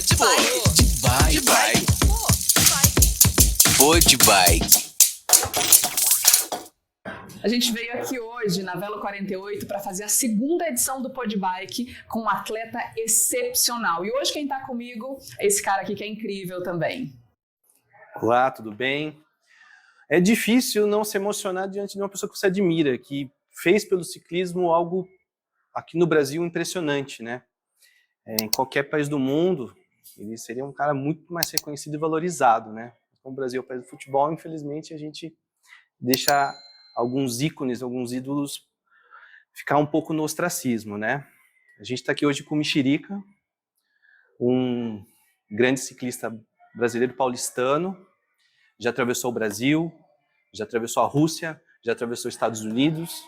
de bike. Pod bike. A gente veio aqui hoje na Velo 48 para fazer a segunda edição do Pod Bike com um atleta excepcional. E hoje quem está comigo é esse cara aqui que é incrível também. Olá, tudo bem? É difícil não se emocionar diante de uma pessoa que você admira, que fez pelo ciclismo algo aqui no Brasil impressionante, né? Em qualquer país do mundo, ele seria um cara muito mais reconhecido e valorizado, né? Como o Brasil é o país do futebol, infelizmente a gente deixa alguns ícones, alguns ídolos ficar um pouco no ostracismo, né? A gente está aqui hoje com o Mexerica, um grande ciclista brasileiro paulistano, já atravessou o Brasil, já atravessou a Rússia, já atravessou os Estados Unidos.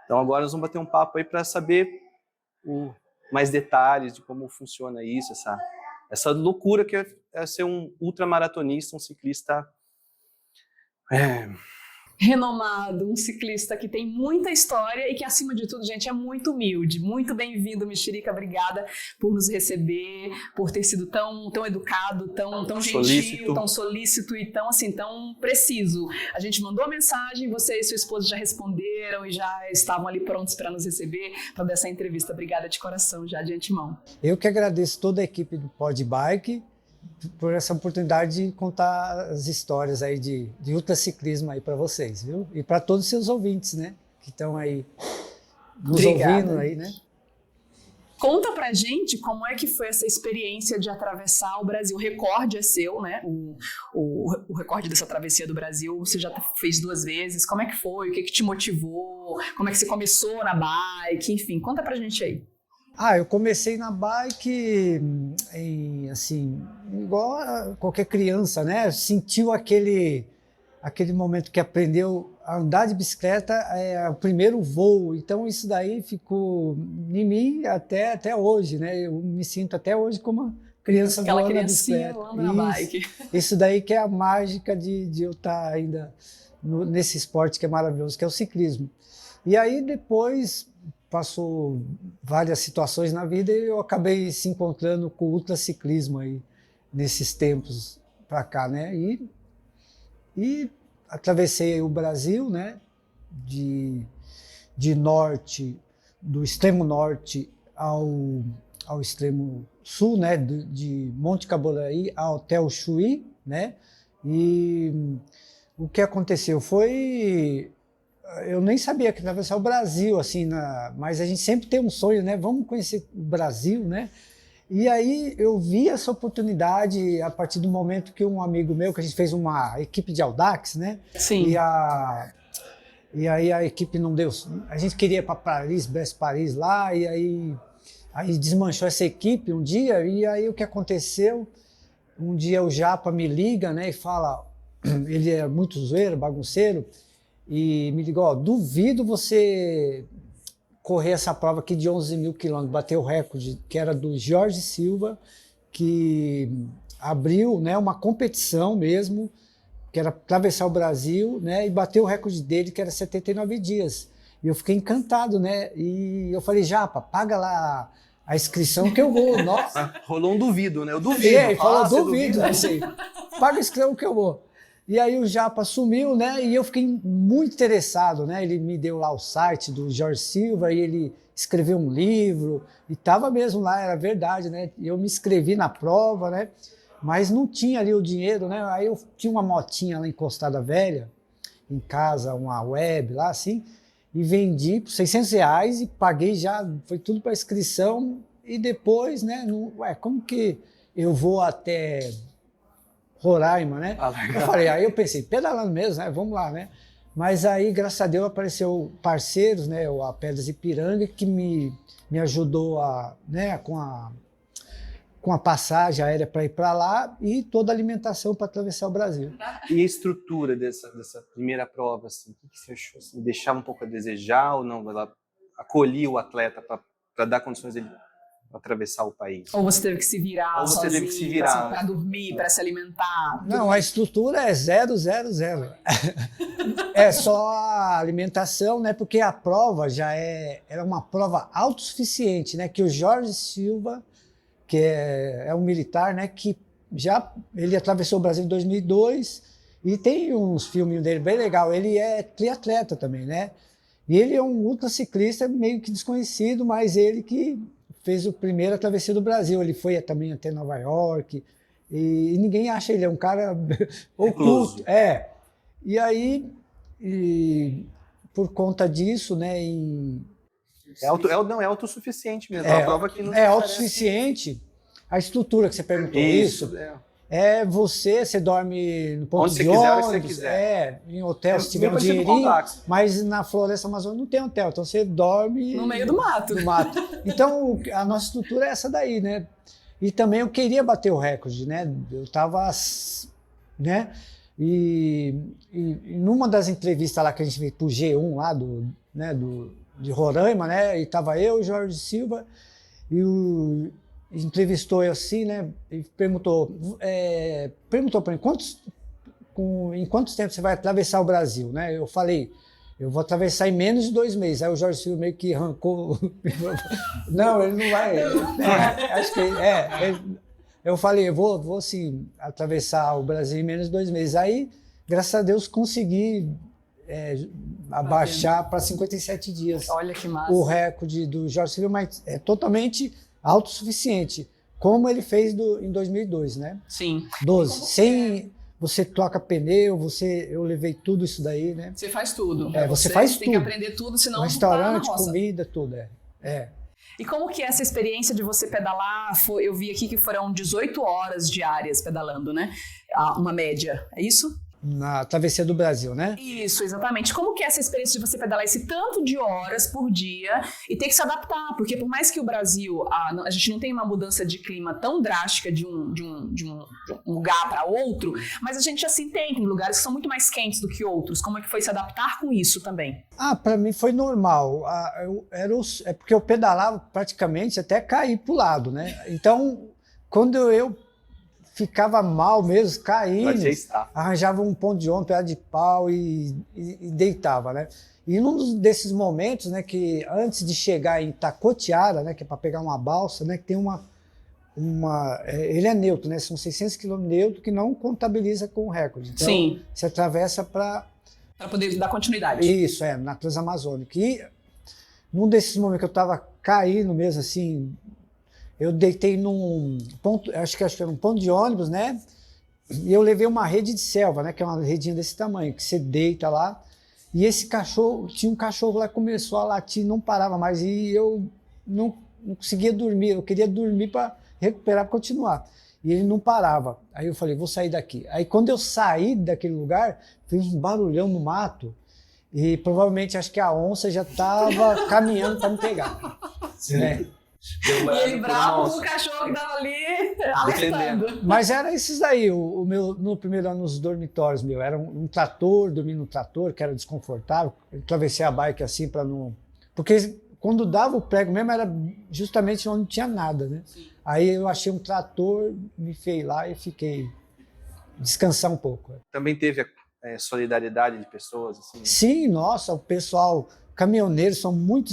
Então agora nós vamos bater um papo aí para saber mais detalhes de como funciona isso, essa loucura que é ser um ultramaratonista, um ciclista Renomado, um ciclista que tem muita história e que, acima de tudo, gente, é muito humilde. Muito bem-vindo, Mexerica. Obrigada por nos receber, por ter sido tão educado, tão gentil, tão solícito e tão preciso. A gente mandou a mensagem, você e sua esposa já responderam e já estavam ali prontos para nos receber, para dar essa entrevista. Obrigada de coração, já de antemão. Eu que agradeço toda a equipe do Pod Bike por essa oportunidade de contar as histórias aí de ultraciclismo aí para vocês, viu? E para todos os seus ouvintes, né? Que estão aí nos ouvindo aí, né? Conta pra gente como é que foi essa experiência de atravessar o Brasil. O recorde é seu, né? O recorde dessa travessia do Brasil, você já fez 2 vezes. Como é que foi? O que te motivou? Como é que você começou na bike? Enfim, conta pra gente aí. Eu comecei na bike, igual a qualquer criança, né? Sentiu aquele momento que aprendeu a andar de bicicleta, o primeiro voo. Então isso daí ficou em mim até hoje, né? Eu me sinto até hoje como uma criança voando na bicicleta. Voando na bike. Isso daí que é a mágica de eu estar ainda nesse esporte que é maravilhoso, que é o ciclismo. E aí depois passou várias situações na vida e eu acabei se encontrando com o ultraciclismo aí nesses tempos para cá, né? E atravessei o Brasil, né? De norte, do extremo norte ao extremo sul, né? De Monte Caboraí até o Chuí, né? E o que aconteceu foi... Eu nem sabia que atravessar o Brasil, mas a gente sempre tem um sonho, né? Vamos conhecer o Brasil, né? E aí eu vi essa oportunidade a partir do momento que um amigo meu, que a gente fez uma equipe de Audax, né? Sim. E aí a equipe não deu... A gente queria ir para Paris, Brest Paris lá, e aí desmanchou essa equipe um dia, e aí o que aconteceu? Um dia o Japa me liga, né? E fala... Ele é muito zoeiro, bagunceiro, e me ligou, duvido você correr essa prova aqui de 11 mil quilômetros, bater o recorde, que era do Jorge Silva, que abriu, né, uma competição mesmo, que era atravessar o Brasil, né, e bateu o recorde dele, que era 79 dias. E eu fiquei encantado, né, e eu falei, Japa, paga lá a inscrição que eu vou. Nossa. Rolou um duvido, né? Eu duvido. Ele falou, duvido, não sei. Paga a inscrição que eu vou. E aí o Japa sumiu, né? E eu fiquei muito interessado, né? Ele me deu lá o site do Jorge Silva e ele escreveu um livro e tava mesmo lá, era verdade, né? E eu me inscrevi na prova, né? Mas não tinha ali o dinheiro, né? Aí eu tinha uma motinha lá encostada velha, em casa, uma web lá assim, e vendi por R$600 e paguei já, foi tudo para inscrição e depois, né? Como que eu vou até... Roraima, né? Eu falei, aí eu pensei, pedalando mesmo, né? Vamos lá, né? Mas aí, graças a Deus, apareceu parceiros, né? A Pedras Ipiranga, que me ajudou com a passagem aérea para ir para lá e toda a alimentação para atravessar o Brasil. E a estrutura dessa primeira prova, assim, o que você achou? Assim, deixava um pouco a desejar ou não? Ela acolhia o atleta para dar condições dele atravessar o país? Ou você teve que se virar sozinho, para dormir, para se alimentar? Não, a estrutura é 0, 0, 0. É só a alimentação, né? Porque a prova era uma prova autossuficiente, né? Que o Jorge Silva que é um militar, né, que ele atravessou o Brasil em 2002 e tem uns filminhos dele bem legal. Ele é triatleta também, né? E ele é um ultraciclista meio que desconhecido, mas ele que fez o primeiro travessia do Brasil. Ele foi também até Nova York e ninguém acha ele, é um cara oculto. E aí, por conta disso, né, é autossuficiente mesmo. É uma prova que não autossuficiente. A estrutura que você perguntou, isso você dorme no ponto de ônibus, onde você quiser. Em hotel se tiver um dinheirinho, mas na floresta amazônica não tem hotel, então você dorme no meio do mato. Então a nossa estrutura é essa daí, né? E também eu queria bater o recorde, né? Eu estava, né? E numa das entrevistas lá que a gente fez pro G1 lá de Roraima, né? E tava eu, Jorge Silva, e entrevistou eu assim, né? E perguntou para mim em quantos tempos você vai atravessar o Brasil, né? Eu falei, eu vou atravessar em menos de 2 meses. Aí o Jorge Silva meio que arrancou. Não, ele não vai. Acho que eu falei, eu vou sim atravessar o Brasil em menos de 2 meses. Aí, graças a Deus, consegui abaixar para 57 dias. Olha que massa. O recorde do Jorge Silva, mas é totalmente autossuficiente, como ele fez em 2002, né? Sim. 12. Sem você troca pneu, eu levei tudo isso daí, né? Você faz tudo. Você faz tudo. Tem que aprender tudo, senão restaurante, não tá na roça. comida, tudo, E como que é essa experiência de você pedalar? Eu vi aqui que foram 18 horas diárias pedalando, né? Uma média, é isso? Na travessia do Brasil, né? Isso, exatamente. Como que é essa experiência de você pedalar esse tanto de horas por dia e ter que se adaptar? Porque por mais que o Brasil, a gente não tem uma mudança de clima tão drástica de um lugar para outro, mas a gente assim tem lugares que são muito mais quentes do que outros. Como é que foi se adaptar com isso também? Para mim foi normal. É porque eu pedalava praticamente até cair pro lado, né? Então, quando eu ficava mal mesmo, caindo, arranjava um ponto de ônibus, um pedaço de pau e deitava, né? E num desses momentos, né, que antes de chegar em Tacotiara, né, que é para pegar uma balsa, né, que tem ele é neutro, né? São 600 km neutro que não contabiliza com o recorde. Então, sim, você atravessa para poder dar continuidade. Isso, na Transamazônica. E num desses momentos que eu estava caindo mesmo, assim, eu deitei num ponto, acho que era um ponto de ônibus, né? E eu levei uma rede de selva, né? Que é uma redinha desse tamanho, que você deita lá. E esse cachorro, tinha um cachorro lá que começou a latir, não parava mais. E eu não conseguia dormir, eu queria dormir para recuperar, para continuar. E ele não parava. Aí eu falei, vou sair daqui. Aí quando eu saí daquele lugar, fez um barulhão no mato. E provavelmente acho que a onça já estava caminhando para me pegar. E ele bravo com o cachorro que estava ali alertando. Mas era esses daí, no primeiro ano nos dormitórios, era um trator, dormir no trator, que era desconfortável. Eu travessei a bike assim para não... Porque quando dava o prego mesmo era justamente onde não tinha nada, né? Sim. Aí eu achei um trator, me fei lá e fiquei descansar um pouco. Também teve solidariedade de pessoas? Assim? Sim, nossa, o pessoal... Caminhoneiros são muito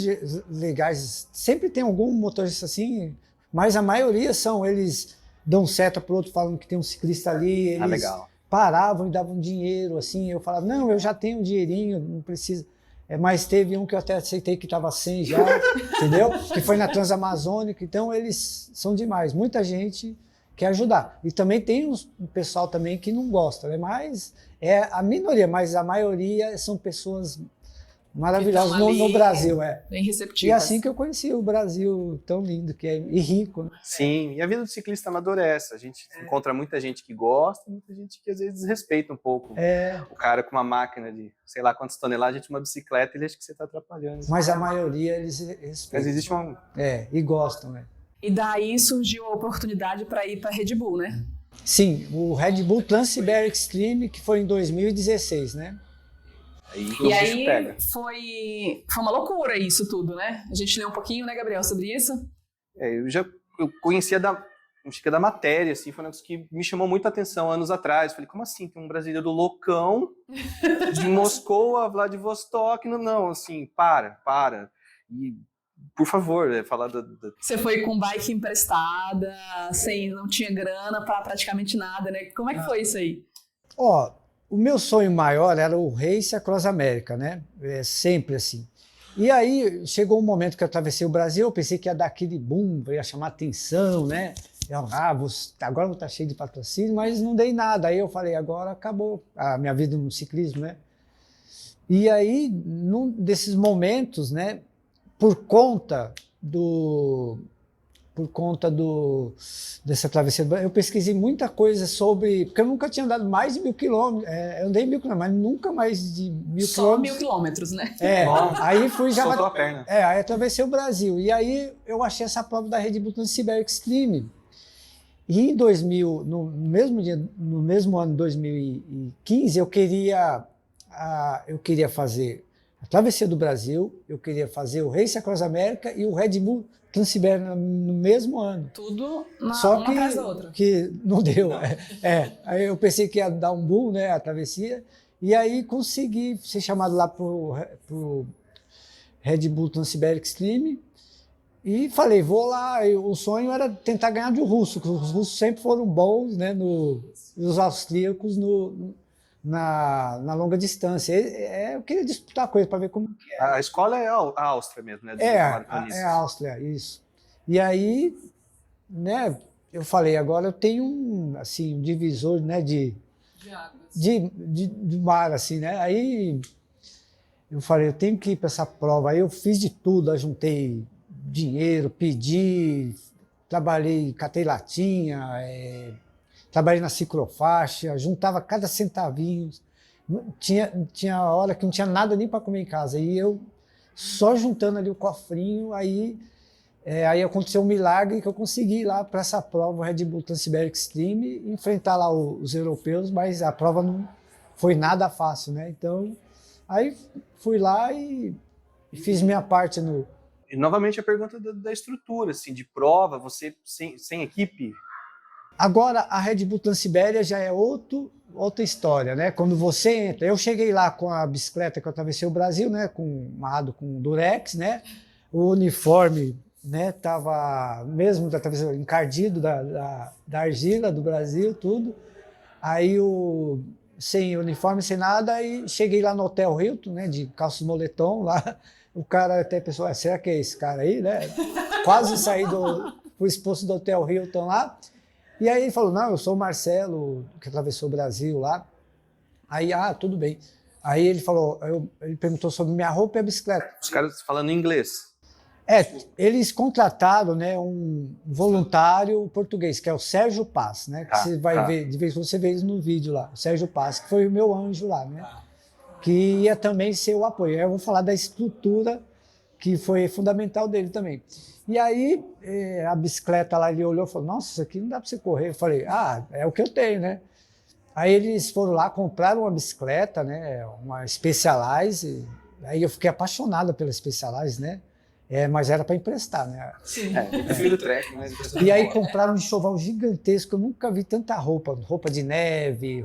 legais. Sempre tem algum motorista assim, mas a maioria eles dão seta pro outro falando que tem um ciclista ali. Eles legal. Paravam e davam dinheiro, assim. Eu falava, não, eu já tenho um dinheirinho, não precisa. Mas teve um que eu até aceitei que estava sem já, entendeu? Que foi na Transamazônica. Então eles são demais. Muita gente quer ajudar. E também tem um pessoal também que não gosta, né? Mas é a minoria, mas a maioria são pessoas maravilhosos no Brasil, bem receptivos. E assim que eu conheci o Brasil tão lindo que é e rico. Né? Sim, e a vida do ciclista amador é essa. A gente encontra muita gente que gosta, muita gente que às vezes desrespeita um pouco. O cara com uma máquina de sei lá quantas tonelagens, uma bicicleta, ele acha que você está atrapalhando. Mas a maioria eles respeitam. Mas existe e gostam, né? E daí surgiu a oportunidade para ir para a Red Bull, né? Sim, o Red Bull Trans-Siberian Extreme, que foi em 2016, né? E aí foi uma loucura isso tudo, né? A gente leu um pouquinho, né, Gabriel, sobre isso? Eu conhecia da matéria, assim, foi um negócio que me chamou muita atenção anos atrás. Falei, como assim? Tem um brasileiro loucão de Moscou a Vladivostok? Não, assim, para. E por favor, falar Você foi com bike emprestada, não tinha grana para praticamente nada, né? Como é que foi isso aí? Ó, o meu sonho maior era o Race Across America, né? Sempre assim. E aí chegou um momento que eu atravessei o Brasil, eu pensei que ia dar aquele boom, ia chamar atenção, né? Agora vou estar cheio de patrocínio, mas não dei nada. Aí eu falei, agora acabou a minha vida no ciclismo, né? E aí, num desses momentos, né? Por conta dessa travessia, eu pesquisei muita coisa sobre, porque eu nunca tinha andado mais de 1.000 quilômetros, eu andei 1.000 quilômetros, mas nunca mais de 1.000 Só quilômetros. 1.000 quilômetros, né? Aí fui já... soltou a perna. Aí atravessei o Brasil, e aí eu achei essa prova da Red Bull Transsiberian Extreme. E em 2000, no mesmo ano, 2015, eu queria fazer a Travessia do Brasil, eu queria fazer o Race Across America e o Red Bull Transsiberian no mesmo ano. Tudo Só uma atrás da outra. que não deu. Aí eu pensei que ia dar um boom, né, a travessia, e aí consegui ser chamado lá pro Red Bull Transsiberian Extreme, e falei, vou lá. O sonho era tentar ganhar de um russo, porque os russos sempre foram bons, né, os austríacos na longa distância. Eu queria disputar coisa para ver como que é. A escola é a Áustria mesmo, né? É a Áustria, isso. E aí, né, eu falei, agora eu tenho um divisor, né, de mar, assim, né? Aí eu falei, eu tenho que ir para essa prova. Aí eu fiz de tudo, ajuntei dinheiro, pedi, trabalhei, catei latinha, trabalhei na ciclofaixa, juntava cada centavinho. Tinha hora que não tinha nada nem para comer em casa. E eu só juntando ali o cofrinho, aí aconteceu um milagre que eu consegui ir lá para essa prova, o Red Bull Transsiberian Extreme, enfrentar lá os europeus, mas a prova não foi nada fácil, né? Então, aí fui lá e fiz minha parte no... E novamente a pergunta da estrutura, assim, de prova, você sem equipe. Agora, a Red Bull Transsibéria já é outra história, né? Quando você entra... Eu cheguei lá com a bicicleta que eu atravessei o Brasil, né? Amarrado com Durex, né? O uniforme, né? Tava mesmo encardido da argila do Brasil, tudo. Aí, sem uniforme, sem nada, e cheguei lá no Hotel Hilton, né? De calça moletom lá. O cara até pensou, será que é esse cara aí, né? Quase saí fui expulso do Hotel Hilton lá. E aí ele falou, não, eu sou o Marcelo, que atravessou o Brasil lá. Aí, tudo bem. Aí ele falou, ele perguntou sobre minha roupa e a bicicleta. Os caras falando inglês. Eles contrataram, né, um voluntário português, que é o Sérgio Paz, né? Que você vai ver, de vez em quando você vê eles no vídeo lá. O Sérgio Paz, que foi o meu anjo lá, né? Que ia também ser o apoio. Eu vou falar da estrutura, que foi fundamental dele também. E aí, a bicicleta lá, ele olhou e falou, nossa, isso aqui não dá para você correr. Eu falei, é o que eu tenho, né? Aí eles foram lá, compraram uma bicicleta, né, uma Specialized. Aí eu fiquei apaixonada pela Specialized, né? Mas era para emprestar, né? Sim. Eu prefiro track, mas... E aí compraram um enxoval gigantesco, eu nunca vi tanta roupa de neve,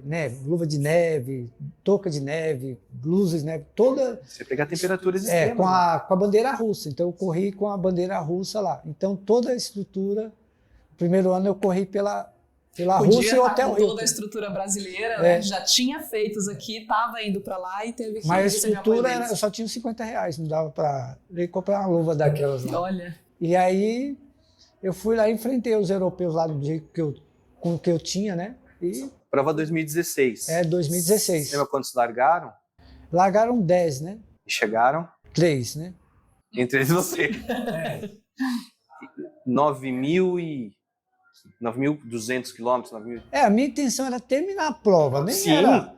né, luva de neve, touca de neve, blusas de neve, toda... Você pegar temperaturas extremas. com a bandeira russa, então eu corri com a bandeira russa lá. Então toda a estrutura, no primeiro ano eu corri pela Rússia e o Hotel Hilton. Toda a estrutura brasileira, né? Já tinha feitos aqui, estava indo para lá e teve que... Mas a estrutura, eu só tinha uns R$50, não dava para comprar uma luva daquelas lá. Olha. E aí eu fui lá e enfrentei os europeus lá do jeito com o que eu tinha, né? E Prova 2016. 2016. Lembra quantos largaram? Largaram 10, né? E chegaram? 3, né? Entre eles você. 9.200 quilômetros. A minha intenção era terminar a prova, nem Sim. era.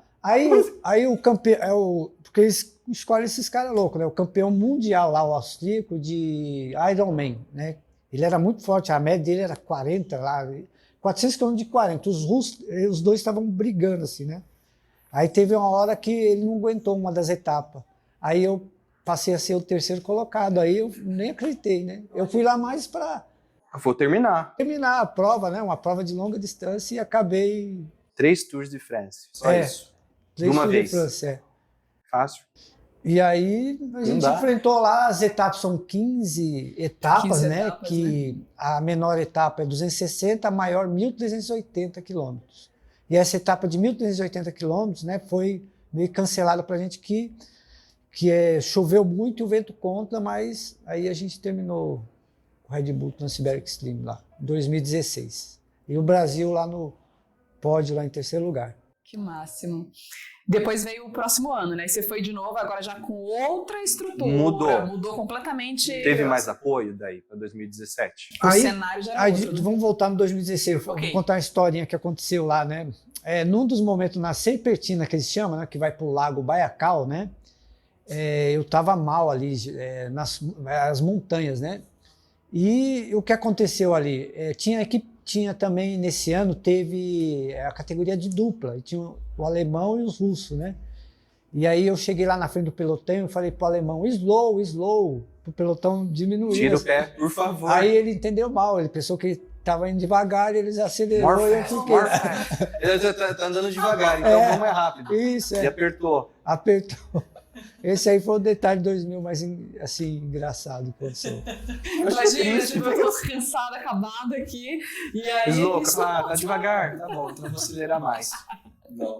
Aí o campeão, porque eles escolhem esses caras loucos, né? O campeão mundial lá, o austríaco de Ironman, né? Ele era muito forte, a média dele era 40 lá, 400 quilômetros de 40. Os russos, os dois estavam brigando assim, né? Aí teve uma hora que ele não aguentou uma das etapas. Aí eu passei a ser o terceiro colocado, aí eu nem acreditei, né? Eu fui lá mais para Vou terminar. terminar a prova, né? Uma prova de longa distância e acabei... 3 Tours de France. Só isso. De 3 uma Tours de vez. France, Fácil. E aí a gente dá. enfrentou lá, as etapas são 15 etapas, 15 né? etapas, Que a menor etapa é 260, a maior 1.380 quilômetros. E essa etapa de 1.380 quilômetros, né, foi meio cancelada para a gente choveu muito e o vento contra, mas aí a gente terminou o Red Bull Transsiberic Extreme lá, em 2016. E o Brasil lá no pódio, lá em terceiro lugar. Que máximo. Depois veio o próximo ano, né? E você foi de novo, agora já com outra estrutura. Mudou completamente. Teve mais apoio daí para 2017? O cenário já era outro, né? Vamos voltar no 2016. Ok. Vou contar uma historinha que aconteceu lá, né? Num dos momentos na Serpentina, que eles chamam, né? Que vai para o Lago Baikal, né? Eu estava mal ali, nas montanhas, né? E o que aconteceu ali? Tinha também, nesse ano, teve a categoria de dupla, e tinha o alemão e os russos, né? E aí eu cheguei lá na frente do pelotão e falei pro alemão, slow, pro pelotão diminuir. Tira o pé, por favor. Aí ele entendeu mal, ele pensou que estava indo devagar e ele acelerou e eu fiquei... Ele já tá andando devagar, então vamos mais rápido. Isso, E apertou. Apertou. Esse aí foi o detalhe de 2000 mais assim, engraçado que aconteceu. Imagina, tipo, eu tô cansada, acabada aqui. E aí. Louca, tá devagar. Tá bom, então vou acelerar mais. Não.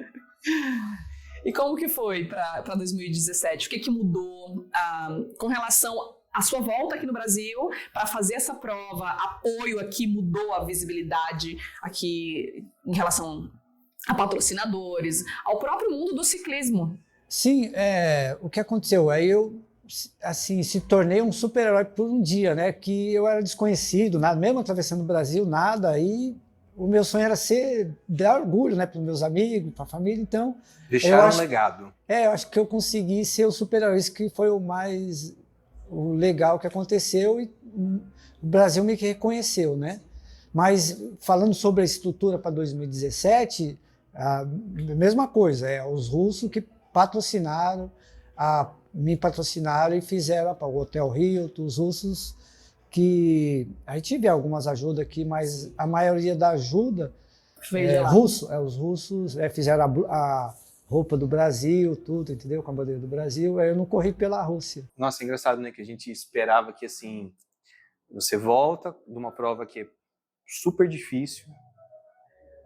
E como que foi para 2017? O que mudou com relação à sua volta aqui no Brasil para fazer essa prova? Apoio aqui mudou a visibilidade aqui em relação a patrocinadores, ao próprio mundo do ciclismo. Sim, o que aconteceu? Aí eu, assim, se tornei um super-herói por um dia, né? Que eu era desconhecido, nada, mesmo atravessando o Brasil, nada. Aí o meu sonho era dar orgulho, né? Para os meus amigos, para a família, então... Deixar um legado. Eu acho que eu consegui ser o super-herói, isso que foi o legal que aconteceu e o Brasil me reconheceu, né? Mas falando sobre a estrutura para 2017, a mesma coisa, os russos que me patrocinaram e fizeram para o Hotel Hilton, os russos que... Aí tive algumas ajudas aqui, mas a maioria da ajuda os russos fizeram a roupa do Brasil, tudo, entendeu? Com a bandeira do Brasil, aí eu não corri pela Rússia. Nossa, é engraçado, né? Que a gente esperava que, assim, você volta de uma prova que é super difícil,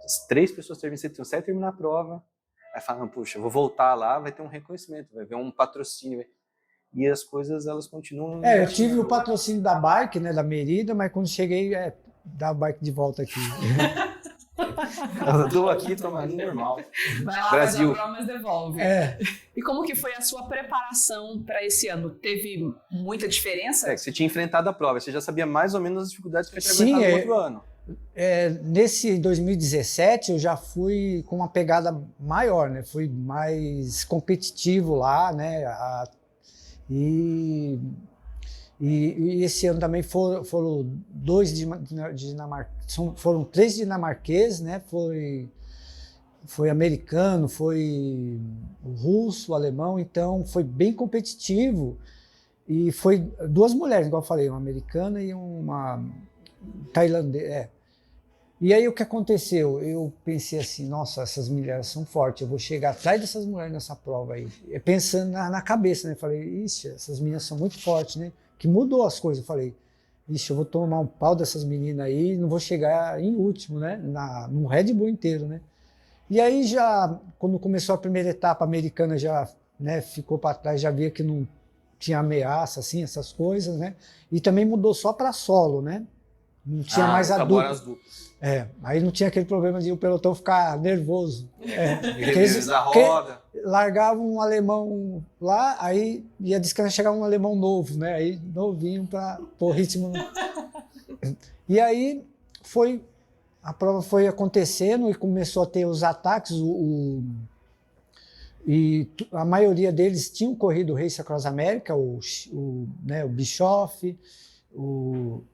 as 3 pessoas terminam, você vai terminar a prova, aí falam, puxa, eu vou voltar lá, vai ter um reconhecimento, vai ver um patrocínio. E as coisas, elas continuam... Eu tive o patrocínio da bike, né, da Merida, mas quando cheguei, dar a bike de volta aqui. Eu tô aqui tomando normal. Vai lá, Brasil. faz a prova, mas devolve. E como que foi a sua preparação para esse ano? Teve muita diferença? Você tinha enfrentado a prova, você já sabia mais ou menos as dificuldades que você Sim, tinha enfrentado no outro ano. Nesse 2017 eu já fui com uma pegada maior, né? Fui mais competitivo lá, né? E esse ano também foram 2 dinamarqueses, foram 3 dinamarqueses, né? Foi americano, foi o russo, o alemão, então foi bem competitivo. E foi 2 mulheres, igual eu falei, uma americana e uma tailandesa. E aí o que aconteceu? Eu pensei assim, nossa, essas mulheres são fortes, eu vou chegar atrás dessas mulheres nessa prova aí. Pensando na cabeça, né? Falei, ixi, essas meninas são muito fortes, né? Que mudou as coisas. Eu falei, ixi, eu vou tomar um pau dessas meninas aí, não vou chegar em último, né? No Red Bull inteiro, né? E aí já, quando começou a primeira etapa, a americana já, né, ficou para trás, já via que não tinha ameaça, assim, essas coisas, né? E também mudou só para solo, né? Não tinha mais a dupla. As duplas. Aí não tinha aquele problema de o pelotão ficar nervoso. Eles da roda. Largavam um alemão lá, aí ia descansar, chegava um alemão novo, né? Aí novinho para pôr ritmo. E aí a prova foi acontecendo e começou a ter os ataques. E a maioria deles tinham corrido o Race Across America, o Bischoff,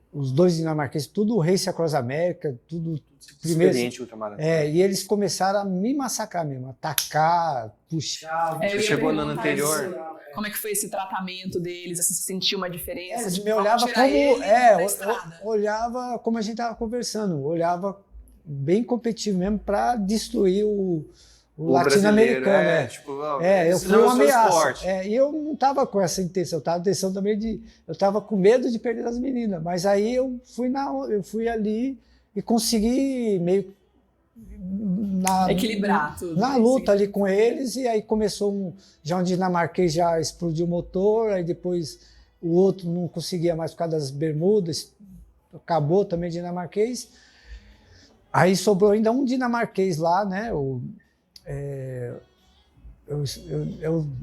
os 2 dinamarqueses, tudo o Race Across America, tudo experiente ultramaratona. E eles começaram a me massacrar mesmo, atacar, puxar. Você chegou no ano anterior. Isso. Como é que foi esse tratamento deles? Você sentiu uma diferença? Eles me olhavam como olhava como a gente estava conversando, olhava bem competitivo mesmo para destruir o latino-americano, tipo, eu esse fui não é uma o seu ameaça. esporte. E eu não estava com essa intenção, eu estava intenção também eu estava com medo de perder as meninas, mas aí eu fui ali e consegui meio equilibrar tudo. na luta ali com eles, e aí começou já um dinamarquês já explodiu o motor, aí depois o outro não conseguia mais por causa das bermudas, acabou também dinamarquês. Aí sobrou ainda um dinamarquês lá, né? Eu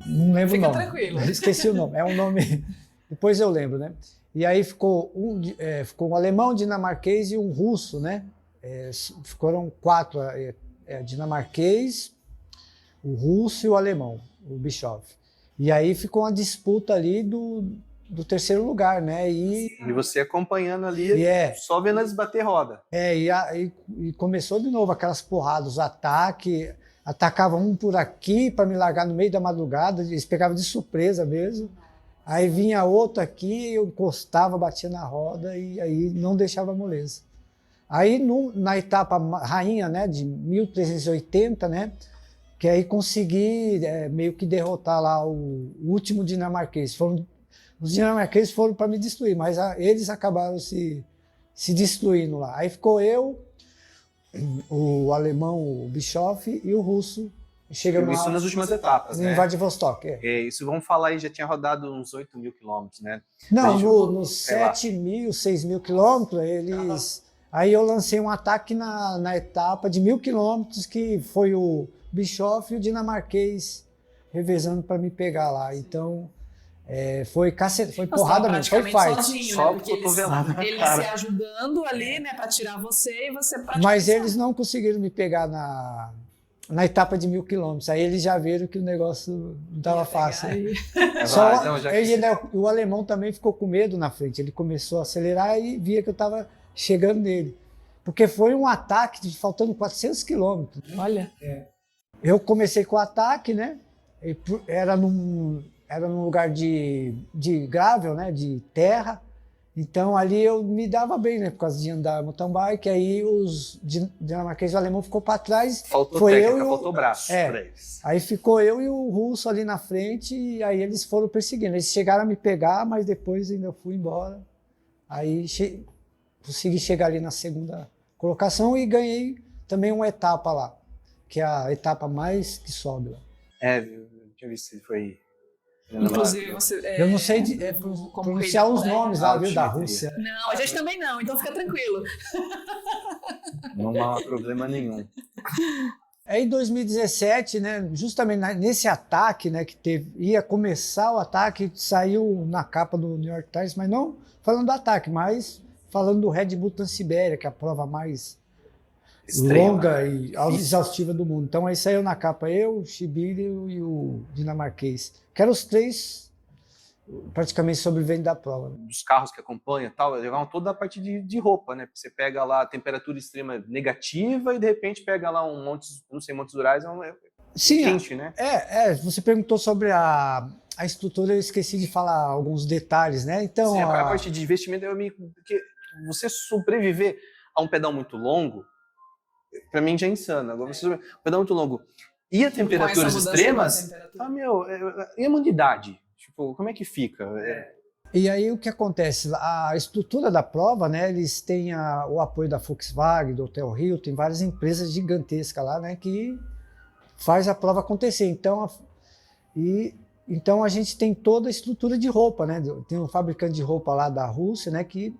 não lembro o nome. Fica tranquilo. Esqueci o nome. É um nome. Depois eu lembro, né? E aí ficou um alemão, um dinamarquês e um russo, né? Foram 4, dinamarquês, o russo e o alemão, o Bischoff. E aí ficou uma disputa ali do terceiro lugar, né? E você acompanhando ali, só vendo eles bater roda. E começou de novo aquelas porradas, os ataques, atacavam um por aqui para me largar no meio da madrugada, eles pegavam de surpresa mesmo. Aí vinha outro aqui, eu encostava, batia na roda e aí não deixava moleza. Aí na etapa rainha, né, de 1380, né, que aí consegui meio que derrotar lá o último dinamarquês. Os dinamarqueses foram para me destruir, mas eles acabaram se destruindo lá. Aí ficou eu, o alemão, o Bischoff, e o russo. Chegamos isso nas últimas etapas, em né? Vladivostok. Isso, vamos falar aí, já tinha rodado uns 8.000 quilômetros, né? Não, nos 7.000, 6.000 quilômetros, eles... Aí eu lancei um ataque na etapa de 1.000 quilômetros, que foi o Bischoff e o dinamarquês revezando para me pegar lá. Então... foi porrada mesmo, foi fight. Sozinho, só né? Porque eles se ajudando ali, né, para tirar você e você praticamente. Mas eles não conseguiram me pegar na etapa de 1.000 quilômetros. Aí eles já viram que o negócio não estava fácil. O alemão também ficou com medo na frente. Ele começou a acelerar e via que eu estava chegando nele. Porque foi um ataque faltando 400 quilômetros. Olha. Eu comecei com o ataque, né? Era num lugar de gravel, né, de terra, então ali eu me dava bem, né, por causa de andar mountain bike. Aí os dinamarqueses e o alemão ficou para trás. Faltou técnica, faltou braço para eles. Aí ficou eu e o russo ali na frente, e aí eles foram perseguindo. Eles chegaram a me pegar, mas depois ainda fui embora. Aí consegui chegar ali na segunda colocação e ganhei também uma etapa lá, que é a etapa mais que sobe lá. Eu tinha visto se foi... Inclusive, você. Eu não sei pronunciar os nomes lá, viu, da Rússia. Não, a gente também não, então fica tranquilo. Não há problema nenhum. Em 2017, né, justamente nesse ataque, né, ia começar o ataque, saiu na capa do New York Times, mas não falando do ataque, mas falando do Red Bull Transsibéria, que é a prova mais longa e exaustiva do mundo. Então aí saiu na capa eu, o Shibiri e o dinamarquês, que eram os 3 praticamente sobreviventes da prova. Dos carros que acompanham e tal, levavam toda a parte de roupa, né? Você pega lá a temperatura extrema negativa e de repente pega lá não sei, Montes Urais, quente, né? Você perguntou sobre a estrutura, eu esqueci de falar alguns detalhes, né? Então, sim, a parte de investimento, porque você sobreviver a um pedal muito longo, para mim já é insano. Agora um pedal muito longo e a temperaturas extremas, e a umidade? Tipo, como é que fica? E aí o que acontece? A estrutura da prova, né? Eles têm o apoio da Volkswagen, do Hotel Rio, tem várias empresas gigantescas lá, né? Que faz a prova acontecer. Então a gente tem toda a estrutura de roupa, né? Tem um fabricante de roupa lá da Rússia, né? Que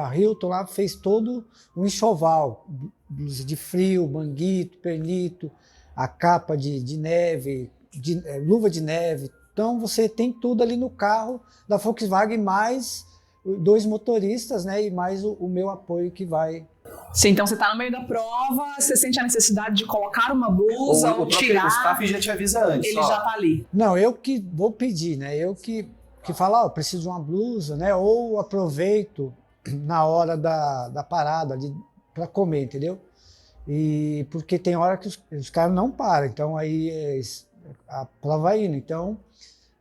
a Hilton lá fez todo um enxoval, blusa de frio, manguito, pernito, a capa de neve, luva de neve. Então você tem tudo ali no carro da Volkswagen, mais 2 motoristas, né? E mais o meu apoio que vai. Sim, então você está no meio da prova, você sente a necessidade de colocar uma blusa ou tirar. O staff já te avisa antes. Ele já está ali. Não, eu que vou pedir, né? Eu que fala, preciso de uma blusa, né? Ou aproveito na hora da parada para comer, entendeu? E porque tem hora que os caras não param, então aí a prova vai indo. Então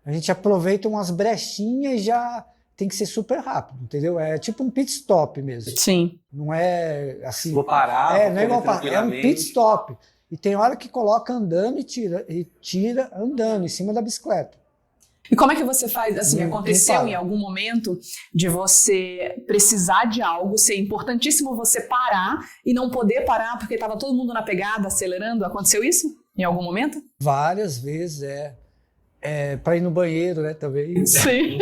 a gente aproveita umas brechinhas e já tem que ser super rápido, entendeu? É tipo um pit stop mesmo. Sim. Não é assim. Vou parar. Não é igual parar, é um pit stop. E tem hora que coloca andando e tira andando em cima da bicicleta. E como é que você faz, assim, Não aconteceu para. em algum momento de você precisar de algo, ser importantíssimo você parar e não poder parar porque estava todo mundo na pegada, acelerando? Aconteceu isso em algum momento? Várias vezes, para ir no banheiro, né, também. Sim.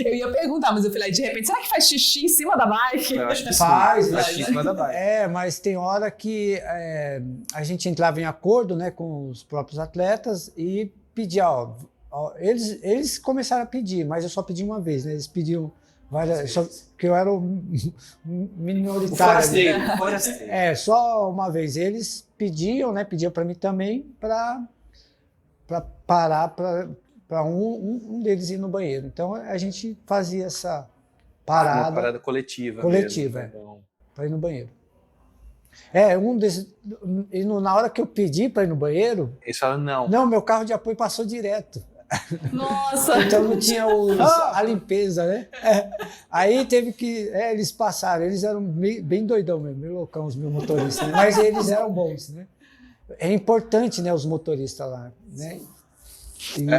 Eu ia perguntar, mas eu falei, de repente, será que faz xixi em cima da bike? Eu acho que sim, Faz, faz xixi em cima da bike. Mas tem hora que a gente entrava em acordo, né, com os próprios atletas e pedia, eles começaram a pedir, mas eu só pedi uma vez, né? Eles pediam várias, porque eu era o minoritário. Forasteiro. Só uma vez. Eles pediam, né? Pediam para mim também para parar para um deles ir no banheiro. Então a gente fazia essa Uma parada parada coletiva. Coletiva, mesmo. para ir no banheiro. E na hora que eu pedi para ir no banheiro, Eles falaram, não. não, meu carro de apoio passou direto. Nossa! Então não tinha a limpeza, né? Aí teve que. Eles passaram, eles eram bem doidão mesmo, meio loucão os meus motoristas, né? Mas eles eram bons, né? É importante, né, os motoristas lá, né?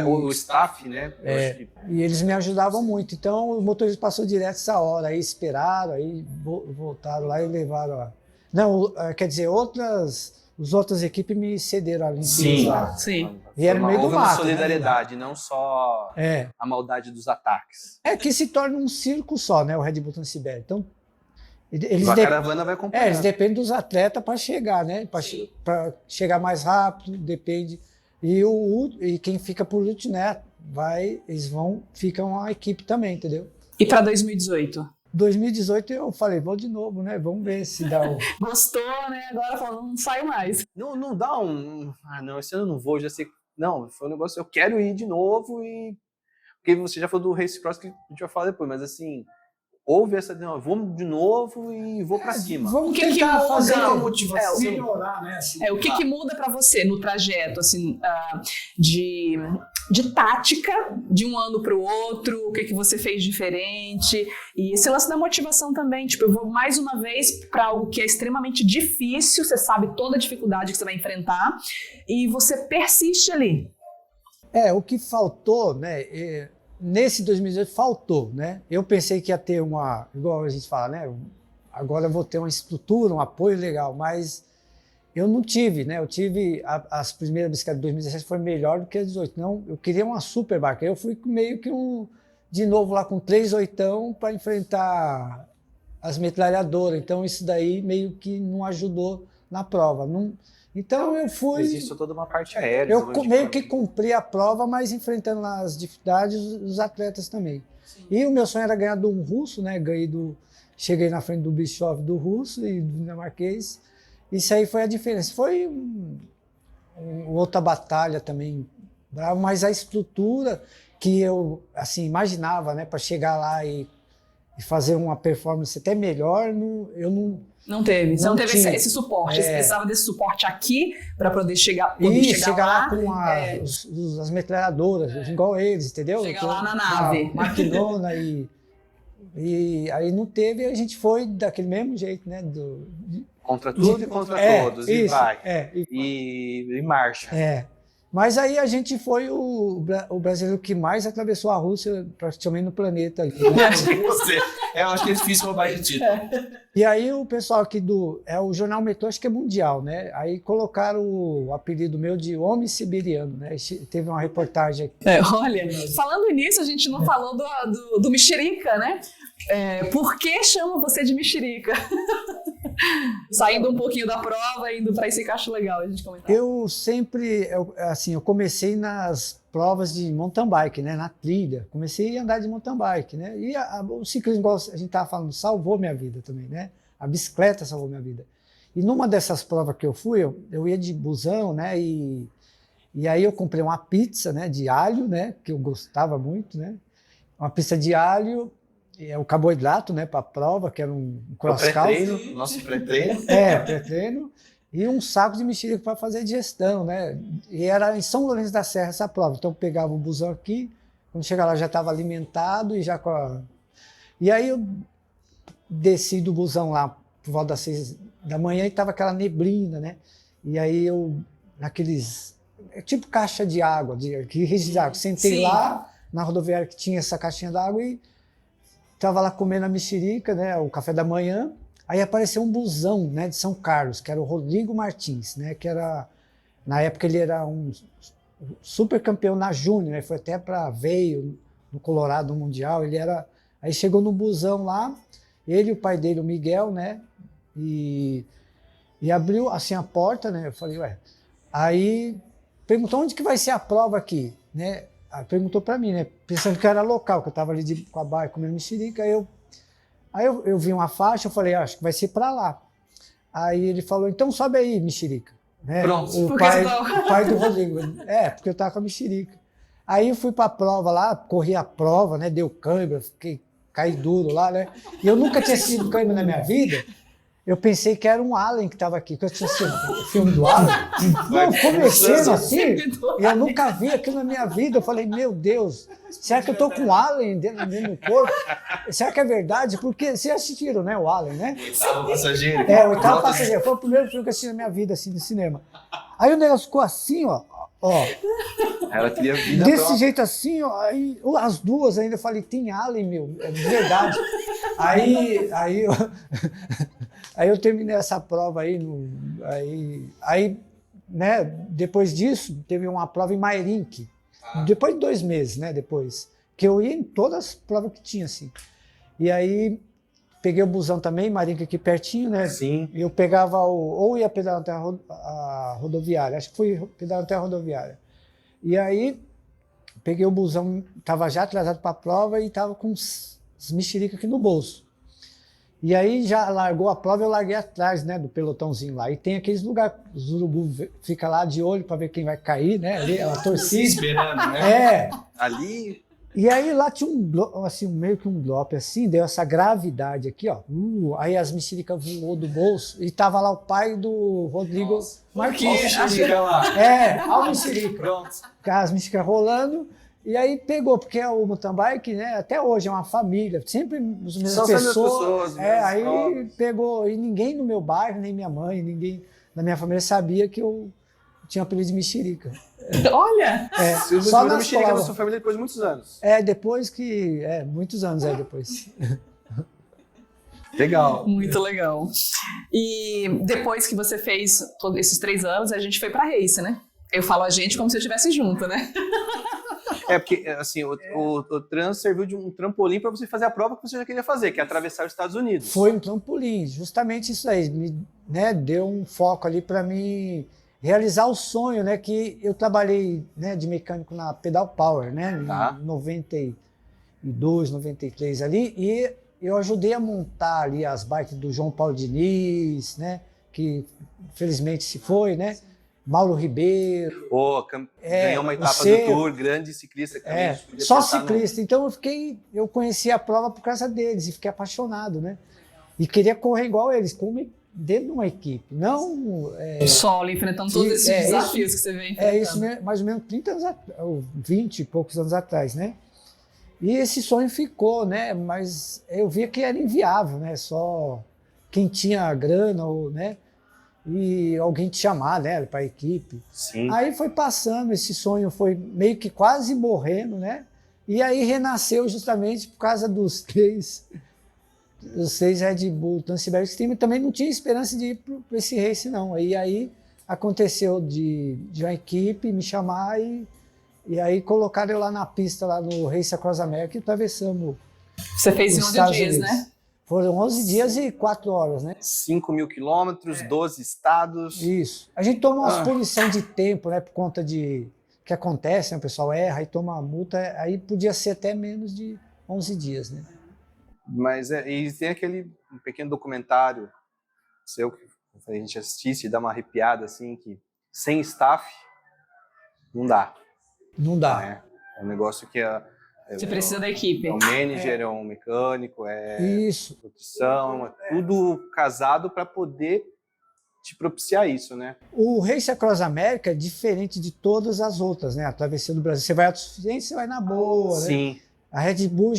O staff, né? Eu acho que E eles me ajudavam muito. Então o motorista passou direto essa hora, aí esperaram, aí voltaram lá e levaram. Não, quer dizer, as outras equipes me cederam a limpeza Sim. lá. Sim. E era no meio do houve uma mato. solidariedade, não só a maldade dos ataques. É que se torna um circo só, né? O Red Bull Transsibéria. Então, A caravana vai acompanhar. eles dependem dos atletas para chegar, né? Para chegar mais rápido, depende. E quem fica por último, né? Ficam a equipe também, entendeu? E para 2018? 2018 eu falei, vou de novo, né? Vamos ver se dá o. Gostou, né? Agora falando, não sai mais. Não dá não, esse ano eu não vou, já sei. Não, foi um negócio, eu quero ir de novo e... Porque você já falou do Race Cross, que a gente vai falar depois, mas assim, houve essa... Não, vamos de novo e vou pra cima. Vamos O que tentar muda fazer a motivação. motivação? Melhorar, né? Assim. O que muda para você no trajeto, assim, de tática de um ano para o outro? O que você fez diferente? E esse lance da motivação também, tipo, eu vou mais uma vez para algo que é extremamente difícil, você sabe toda a dificuldade que você vai enfrentar e você persiste ali. O que faltou, né? Nesse 2018 faltou, né? Eu pensei que ia ter igual a gente fala, né? Agora eu vou ter uma estrutura, um apoio legal, mas eu não tive, né? Eu tive as primeiras bicicletas de 2017 foi melhor do que a 18. Não, eu queria uma super bike. Eu fui meio que de novo lá com 3 oitão para enfrentar as metralhadoras. Então isso daí meio que não ajudou na prova. Então eu fui. Existe toda uma parte aérea. Eu meio que cumpri a prova, mas enfrentando lá as dificuldades os atletas também. Sim. E o meu sonho era ganhar de um russo, né? Cheguei na frente do Bischoff do russo e do dinamarquês. Isso aí foi a diferença. Foi outra batalha também, bravo, mas a estrutura que eu assim imaginava, né, para chegar lá e fazer uma performance até melhor, eu não. Não teve. Você não teve esse suporte. Você É. precisava desse suporte aqui para poder chegar chegar lá lá com as metralhadoras, igual eles, entendeu? Chegar lá na nave. Maquinona e aí não teve, a gente foi daquele mesmo jeito, né? Contra tudo e contra todos. Isso, e vai. E marcha. Mas aí a gente foi o brasileiro que mais atravessou a Rússia praticamente no planeta ali. Eu acho que é difícil roubar esse título. E aí o pessoal aqui o Jornal Metrô, acho que é mundial, né? Aí colocaram o apelido meu de Homem Siberiano, né? Teve uma reportagem aqui. Olha, falando nisso, a gente não falou do Mexerica, né? Por que chama você de Mexerica? Saindo um pouquinho da prova, indo para esse cacho legal, a gente comentar. Eu comecei nas provas de mountain bike, né? Na trilha. Comecei a andar de mountain bike, né? E o ciclismo, igual a gente estava falando, salvou minha vida também, né? A bicicleta salvou minha vida. E numa dessas provas que eu fui, eu ia de busão, né? E aí eu comprei uma pizza, né? De alho, né? Que eu gostava muito, né? Uma pizza de alho, o carboidrato, né? Para a prova, que era um cross-country. Nosso pré-treino. Pré-treino. E um saco de mexerica para fazer digestão, né? E era em São Lourenço da Serra essa prova. Então eu pegava o busão aqui, quando chegava lá já estava alimentado e já E aí eu desci do busão lá por volta das 6 da manhã e estava aquela neblina, né? E aí naqueles, tipo caixa de água, que rede de água, sentei Sim. lá na rodoviária que tinha essa caixinha d'água e estava lá comendo a mexerica, né, o café da manhã. Aí apareceu um busão, né, de São Carlos, que era o Rodrigo Martins, né, que era, na época ele era um super campeão na Júnior, né, foi até veio no Colorado no Mundial, aí chegou no busão lá, ele e o pai dele, o Miguel, né, e abriu assim a porta, né, eu falei, ué, aí perguntou onde que vai ser a prova aqui, né, perguntou para mim, né, pensando que eu era local, que eu estava ali com a barra comendo mexerica, aí eu vi uma faixa, eu falei, acho que vai ser para lá. Aí ele falou, então sobe aí, mexerica. Né? Pronto. O pai do Rodrigo. Porque eu tava com a mexerica. Aí eu fui para a prova lá, corri a prova, né? Deu câimbra, caí duro lá, né? E eu nunca tinha sido câimbra na minha vida. Eu pensei que era um Alien que estava aqui, que eu tinha assistido o filme do Alien. Não, começando assim, eu nunca vi aquilo na minha vida. Eu falei, meu Deus, será que eu tô com um Alien dentro do corpo? Será que é verdade? Porque vocês assistiram, né, o Alien, né? Oitavo passageiro. O Oitavo Passageiro. Foi o primeiro filme que eu assisti na minha vida, assim, no cinema. Aí o negócio ficou assim, ó. Ela queria vida Desse jeito assim, ó, aí as duas ainda eu falei, tem Alien, meu, é de verdade. Aí eu terminei essa prova aí, né, depois disso, teve uma prova em Mairink, depois de 2 meses, né, depois, que eu ia em todas as provas que tinha, assim. E aí, peguei o busão também, Mairink aqui pertinho, né, Sim. eu pegava, ou ia pedalar até a rodoviária, acho que fui pedalar até a rodoviária. E aí, peguei o busão, estava já atrasado para a prova e estava com os mexericas aqui no bolso. E aí já largou a prova, eu larguei atrás, né, do pelotãozinho lá. E tem aqueles lugares, os urubu fica lá de olho para ver quem vai cair, né, ali, a torcida. esperando, né? Ali. E aí lá tinha meio que um bloco assim, deu essa gravidade aqui, ó. Aí as mexericas voou do bolso e tava lá o pai do Rodrigo Martins. Chega lá. Olha o mexerica. Pronto. As mexericas rolando. E aí pegou, porque o mountain bike, né, até hoje é uma família, sempre as mesmas pessoas. Aí provas. Pegou, e ninguém no meu bairro, nem minha mãe, ninguém na minha família sabia que eu tinha apelido de mexerica. Olha! Você só na nas mexerica da provas. sua família depois de muitos anos. Muitos anos depois. Legal. Muito legal. E depois que você fez todos esses 3 anos, a gente foi pra Race, né? Eu falo a gente como se eu estivesse junto, né? Porque, assim, o trans serviu de um trampolim para você fazer a prova que você já queria fazer, que é atravessar os Estados Unidos. Foi um trampolim, justamente isso aí, né, deu um foco ali para mim realizar o sonho, né, que eu trabalhei, né, de mecânico na Pedal Power, né, em 92, 93 ali, e eu ajudei a montar ali as bikes do João Paulo Diniz, né, que felizmente se foi, né, Mauro Ribeiro. Ganhou uma etapa do Tour, grande ciclista também. Só ciclista. Então eu conheci a prova por causa deles e fiquei apaixonado, né? E queria correr igual eles, dentro de uma equipe. Não. Solo, enfrentando todos esses desafios que você vem enfrentando. Isso mais ou menos 30 anos atrás, ou 20 e poucos anos atrás, né? E esse sonho ficou, né? Mas eu via que era inviável, né? Só quem tinha grana, ou, né? E alguém te chamar, né, para a equipe. Sim. Aí foi passando, esse sonho foi meio que quase morrendo, né? E aí renasceu justamente por causa dos 6 Red Bull Transiberic Team. Também não tinha esperança de ir para esse race, não. Aí aconteceu de uma equipe me chamar e aí colocaram eu lá na pista, lá no Race Across America, e atravessamos. Você fez em 11 dias, né? Foram 11 dias e 4 horas, né? 5.000 quilômetros, 12 estados. Isso. A gente toma umas punições de tempo, né? Por conta de que acontece, né? O pessoal erra e toma a multa. Aí podia ser até menos de 11 dias, né? Mas e tem aquele pequeno documentário seu que a gente assiste e dá uma arrepiada, assim, que sem staff não dá. Não dá. É um negócio que você precisa da equipe. É um manager, é um mecânico, isso. Produção, é tudo casado para poder te propiciar isso, né? O Race Across America é diferente de todas as outras, né? A travessia do Brasil. Você vai autossuficiente, você vai na boa, Sim. Né? A Red Bull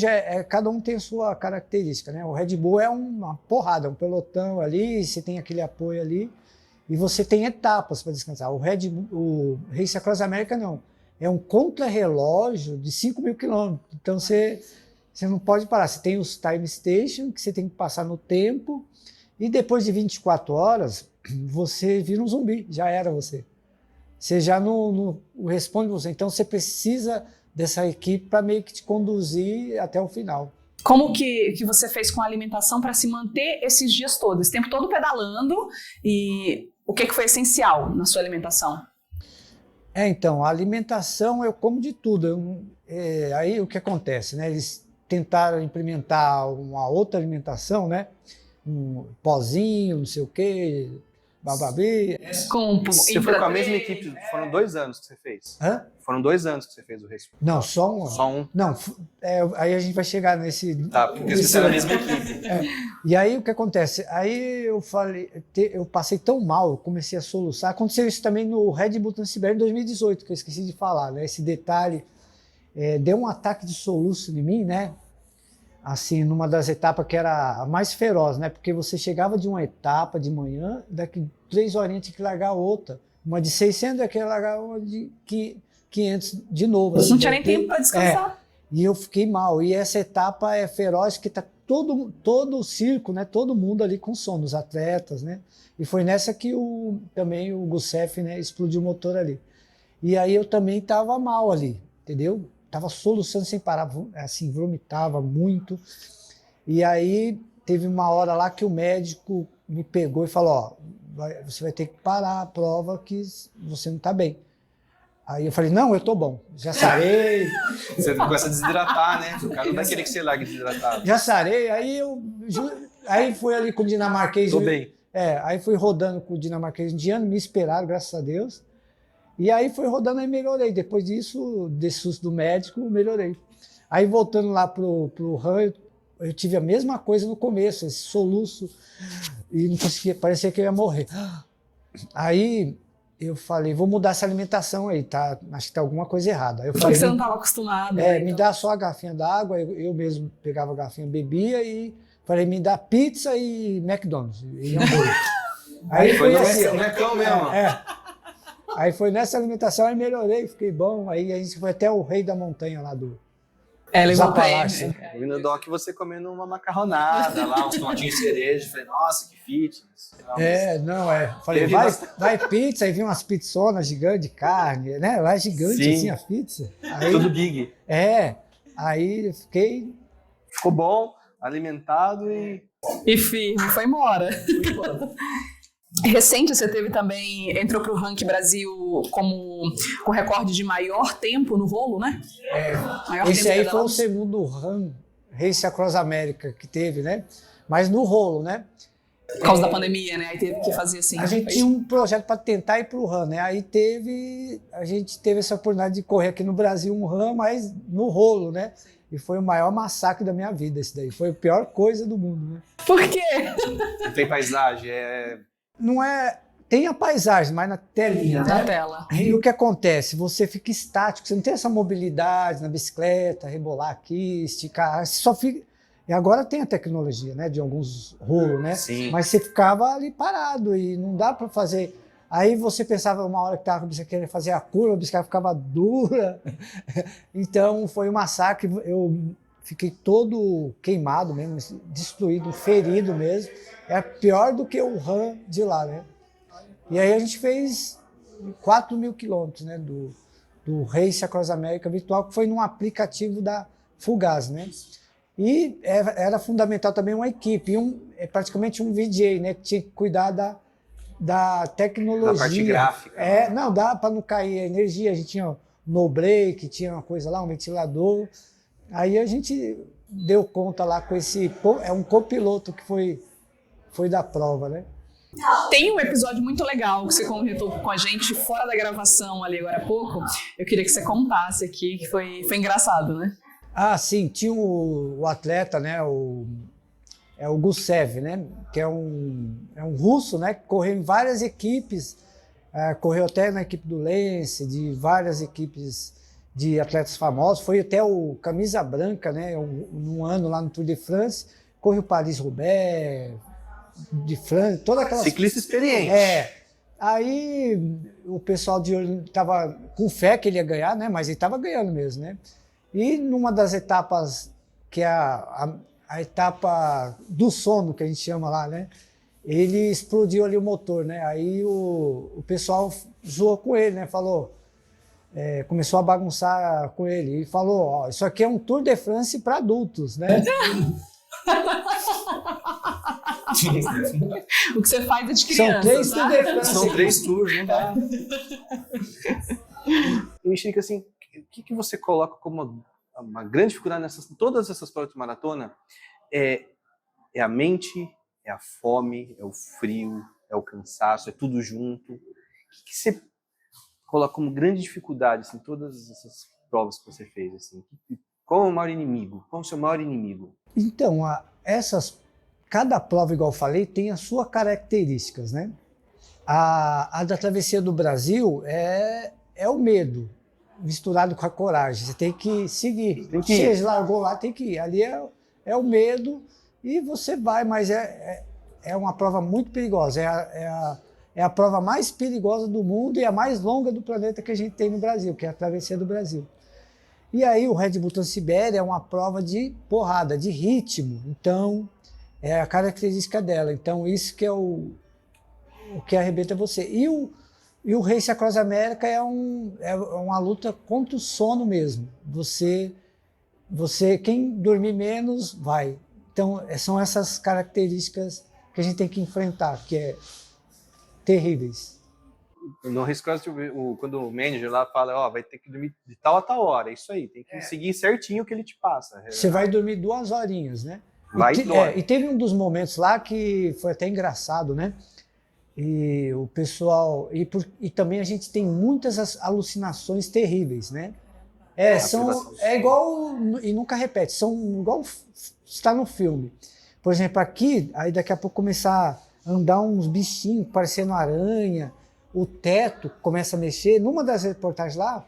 cada um tem a sua característica, né? O Red Bull é uma porrada, um pelotão ali, você tem aquele apoio ali. e você tem etapas para descansar. O Race Across America não. É um contrarrelógio de 5.000 quilômetros. Então você não pode parar. Você tem os time station, que você tem que passar no tempo, e depois de 24 horas, você vira um zumbi. Já era você. Você já não responde você. Então você precisa dessa equipe para meio que te conduzir até o final. Como que você fez com a alimentação para se manter esses dias todos, esse tempo todo pedalando, e o que foi essencial na sua alimentação? Então, a alimentação eu como de tudo. Aí o que acontece, né? Eles tentaram implementar uma outra alimentação, né? Um pozinho, não sei o quê, bababi. Você foi com a mesma equipe, foram 2 anos que você fez? Hã? Foram 2 anos que você fez o race? Não, só um. Só um? Não, aí a gente vai chegar nesse... Tá, porque você era a mesma equipe. E aí o que acontece? Aí eu falei, eu passei tão mal, eu comecei a soluçar. Aconteceu isso também no Red Bull Transsibéria em 2018, que eu esqueci de falar, né? Esse detalhe, deu um ataque de soluço em mim, né? Assim, numa das etapas que era a mais feroz, né? Porque você chegava de uma etapa de manhã, daqui 3 horinhas tinha que largar outra. Uma de 600, daqui ia largar uma de 500 de novo. Você assim, não tinha nem tempo para descansar. E eu fiquei mal. E essa etapa é feroz, que tá todo o circo, né? Todo mundo ali com sono, os atletas, né? E foi nessa que também o Gusev, né, explodiu o motor ali. E aí eu também estava mal ali, entendeu? Tava soluçando sem parar, assim, vomitava muito. E aí teve uma hora lá que o médico me pegou e falou, você vai ter que parar a prova que você não tá bem. Aí eu falei, não, eu tô bom, já sarei. Você começa a desidratar, né? O cara não vai querer que você largue desidratado. Já sarei, aí fui ali com o dinamarquês. Tô bem. Aí fui rodando com o dinamarquês indiano, me esperaram, graças a Deus. E aí foi rodando e melhorei. Depois disso, desse susto do médico, melhorei. Aí voltando lá pro RAM, eu tive a mesma coisa no começo, esse soluço, e não conseguia, parecia que eu ia morrer. Aí eu falei, vou mudar essa alimentação aí, tá? Acho que tá alguma coisa errada. Aí eu Só falei, que você não estava acostumado. me dá só a garrafinha d'água, eu mesmo pegava a garrafinha, bebia e falei, me dá pizza e McDonald's. E hambúrguer. Aí foi assim, o Necão mesmo. Aí foi nessa alimentação, aí melhorei, fiquei bom. Aí a gente foi até o Rei da Montanha lá do levou bem. Eu vi no doc você comendo uma macarronada lá, uns tomatinhos de cereja. Falei, nossa, que fitness. Falei, vai pizza, aí vi umas pizzonas gigantes de carne, né? Lá é gigante. Sim. Assim a pizza. Aí, tudo big. Aí eu fiquei... Ficou bom, alimentado e firme, foi embora. Recente você teve também, entrou para o Ranking Brasil com recorde de maior tempo no rolo, né? Esse aí foi o segundo Race Across America que teve, né? Mas no rolo, né? Por causa da pandemia, né? Aí teve que fazer assim. A gente tinha um projeto para tentar ir para o RAM, né? Aí a gente teve essa oportunidade de correr aqui no Brasil um RAM, mas no rolo, né? E foi o maior massacre da minha vida esse daí. Foi a pior coisa do mundo, né? Por quê? Não tem paisagem, Não é... Tem a paisagem, mas na telinha, Na né? tela. E o que acontece? Você fica estático, você não tem essa mobilidade na bicicleta, rebolar aqui, esticar, você só fica... E agora tem a tecnologia, né, de alguns rolos, né? Sim. Mas você ficava ali parado e não dá para fazer... Aí você pensava uma hora que estava com a bicicleta fazer a curva, a bicicleta ficava dura. Então foi um massacre, eu fiquei todo queimado mesmo, destruído, ferido mesmo. É pior do que o RAM de lá, né? E aí a gente fez 4.000 quilômetros, né, do Race Across America virtual, que foi num aplicativo da Fugaz, né? E era fundamental também uma equipe, praticamente um VJ, né, que tinha que cuidar da tecnologia. Da parte gráfica. Não, dá para não cair a energia, a gente tinha no break, tinha uma coisa lá, um ventilador. Aí a gente deu conta lá com um copiloto que foi da prova, né? Tem um episódio muito legal que você comentou com a gente fora da gravação ali agora há pouco. Eu queria que você contasse aqui, que foi engraçado, né? Ah, sim, tinha o atleta, né, o Gusev, né, que é um russo, né, que correu em várias equipes, correu até na equipe do Lance, de várias equipes de atletas famosos, foi até o camisa branca, né, num ano lá no Tour de France, correu Paris-Roubaix, de França, toda aquela... Ciclista experiente. Aí o pessoal de olho estava com fé que ele ia ganhar, né? Mas ele estava ganhando mesmo, né? E numa das etapas, que é a etapa do sono, que a gente chama lá, né? Ele explodiu ali o motor, né? Aí o pessoal zoou com ele, né? Falou, começou a bagunçar com ele e falou, ó, isso aqui é um Tour de France para adultos, né? O que você faz é de São criança, 3 tá? Tour de France. São 3 tours, não dá. E Mexerica, assim, o que você coloca como uma grande dificuldade nessas todas essas provas de maratona? É a mente, é a fome, é o frio, é o cansaço, é tudo junto. O que você coloca como grande dificuldade assim, todas essas provas que você fez? Assim? Qual é o maior inimigo? Qual é o seu maior inimigo? Então, cada prova, igual eu falei, tem as suas características, né? A da Travessia do Brasil é o medo misturado com a coragem. Você tem que seguir. Tem que ir. Você largou lá, tem que ir. Ali é o medo e você vai, mas é uma prova muito perigosa. É a prova mais perigosa do mundo e a mais longa do planeta que a gente tem no Brasil, que é a Travessia do Brasil. E aí o Red Bull Transsibéria é uma prova de porrada, de ritmo. Então, é a característica dela. Então, isso que é o que arrebenta você. E o Race Across America é uma luta contra o sono mesmo. Quem dormir menos, vai. Então, são essas características que a gente tem que enfrentar, que é terríveis. No Race Cross, quando o manager lá fala, ó, vai ter que dormir de tal a tal hora, é isso aí, tem que seguir certinho o que ele te passa. Você vai dormir 2 horinhas, né? Vai e dorme. E teve um dos momentos lá que foi até engraçado, né? E o pessoal... E também a gente tem muitas alucinações terríveis, né? É igual... E nunca repete, são igual está no filme. Por exemplo, aqui, aí daqui a pouco começar a andar uns bichinhos parecendo aranha, o teto começa a mexer. Numa das reportagens lá,